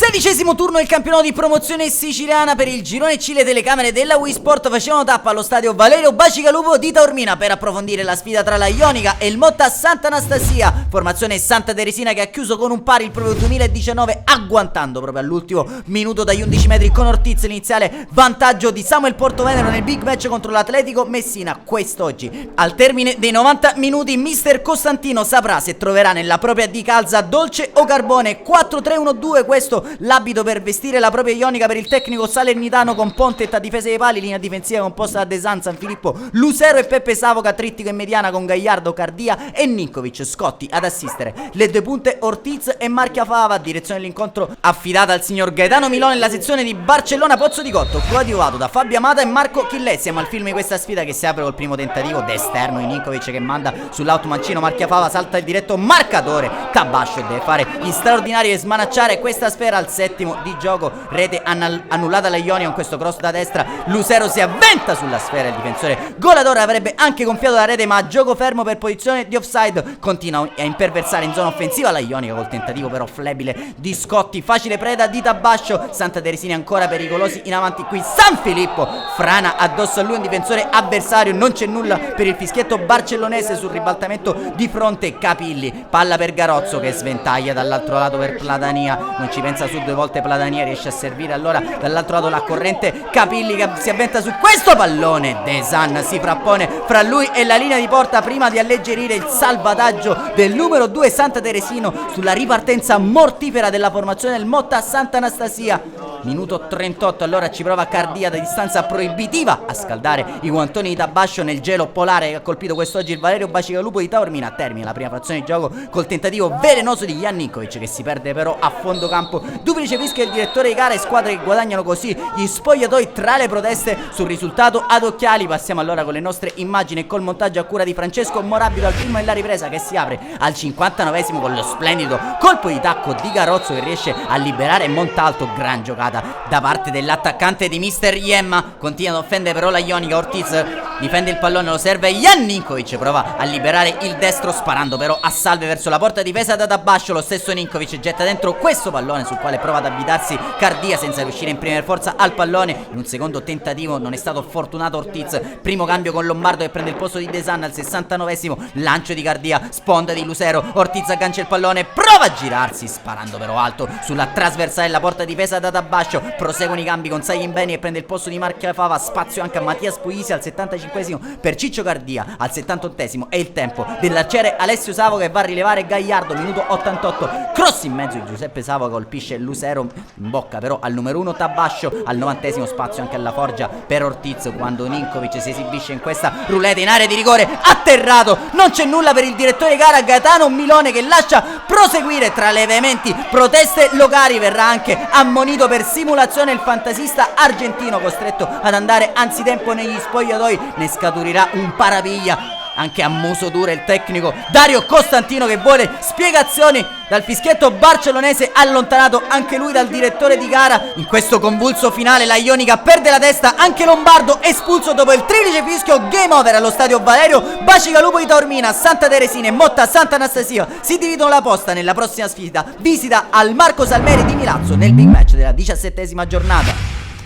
16° turno del campionato di promozione siciliana per il girone C. Le telecamere della Wii Sport facevano tappa allo stadio Valerio Bacigalupo di Taormina per approfondire la sfida tra la Ionica e il Motta Sant'Anastasia. Formazione Santa Teresina che ha chiuso con un pari il proprio 2019, agguantando proprio all'ultimo minuto dagli 11 metri con Ortiz l'iniziale vantaggio di Samuel Portovenere nel big match contro l'Atletico Messina quest'oggi. Al termine dei 90 minuti mister Costantino saprà se troverà nella propria di calza dolce o carbone. 4-3-1-2 questo l'abito per vestire la propria Ionica per il tecnico salernitano, con Pontet a difesa dei pali, linea difensiva composta da De San, Sanfilippo, Lucero e Peppe Savoca, trittico in mediana con Gagliardo, Cardia e Ninkovic. Scotti ad assistere le due punte Ortiz e Marchia Fava, direzione dell'incontro affidata al signor Gaetano Milone nella sezione di Barcellona Pozzo di Cotto, coadiuvato da Fabio Amata e Marco Chillè. Siamo al film di questa sfida che si apre col primo tentativo d'esterno di Ninkovic che manda sull'auto mancino, Marchia Fava salta il diretto marcatore Tabascio e deve fare gli straordinari e smanacciare questa sfera al settimo di gioco. Rete annullata alla Ionica con questo cross da destra. Lucero si avventa sulla sfera, il difensore golatore avrebbe anche gonfiato la rete, ma a gioco fermo per posizione di offside. Continua a imperversare in zona offensiva la Ionica col tentativo però flebile di Scotti, facile preda di Tabascio. Santa Teresina ancora pericolosi in avanti qui, Sanfilippo frana addosso a lui un difensore avversario, non c'è nulla per il fischietto barcellonese sul ribaltamento di fronte. Capilli, palla per Garozzo che sventaglia dall'altro lato per Platania, non ci pensa su due volte Platania, riesce a servire allora dall'altro lato la corrente Capilli che si avventa su questo pallone. De San si frappone fra lui e la linea di porta prima di alleggerire il salvataggio del numero 2 Santa Teresino sulla ripartenza mortifera della formazione del Motta Sant'Anastasia. Minuto 38, allora ci prova Cardia da distanza proibitiva a scaldare i guantoni di Tabascio nel gelo polare che ha colpito quest'oggi il Valerio Bacigalupo di Taormina. Termina la prima frazione di gioco col tentativo velenoso di Jan Ninkovic che si perde però a fondo campo. Duplice fischia il direttore di gara e squadre che guadagnano così gli spogliatoi tra le proteste sul risultato ad occhiali. Passiamo allora con le nostre immagini e col montaggio a cura di Francesco Morabito al film della ripresa che si apre al 59esimo con lo splendido colpo di tacco di Garozzo che riesce a liberare Montalto. Gran giocata da parte dell'attaccante di mister Iemma, continua ad offendere però la Ionica. Ortiz difende il pallone, lo serve Jan Ninkovic, prova a liberare il destro sparando però a salve verso la porta difesa da Tabascio. Lo stesso Ninkovic getta dentro questo pallone sul quale prova ad avvitarsi Cardia senza riuscire a imprimere forza al pallone. In un secondo tentativo non è stato fortunato Ortiz, primo cambio con Lombardo che prende il posto di De San al 69esimo, lancio di Cardia, sponda di Lucero, Ortiz aggancia il pallone, prova a girarsi sparando però alto sulla trasversale della porta difesa da Tabascio. Proseguono i cambi con Sayin Beni che prende il posto di Marchia Fava, spazio anche a Mattias Puisi al 75esimo per Ciccio Cardia al 78esimo. È il tempo dell'arciere Alessio Savoca che va a rilevare Gagliardo, minuto 88, cross in mezzo di Giuseppe Savoca, colpisce Lucero in bocca però al numero 1 Tabascio. Al 90esimo spazio anche alla Forgia per Ortiz quando Ninkovic si esibisce in questa roulette in area di rigore, atterrato, non c'è nulla per il direttore di gara Gaetano Milone che lascia proseguire. Tra le veementi proteste locali verrà anche ammonito per simulazione il fantasista argentino, costretto ad andare anzitempo negli spogliatoi. Ne scaturirà un parapiglia anche a muso duro il tecnico Dario Costantino che vuole spiegazioni dal fischietto barcellonese, allontanato anche lui dal direttore di gara. In questo convulso finale la Ionica perde la testa, anche Lombardo espulso dopo il triplice fischio. Game over allo stadio Valerio Bacigalupo di Taormina. Santa Teresina e Motta Sant'Anastasia si dividono la posta nella prossima sfida, visita al Marco Salmeri di Milazzo nel big match della 17esima giornata.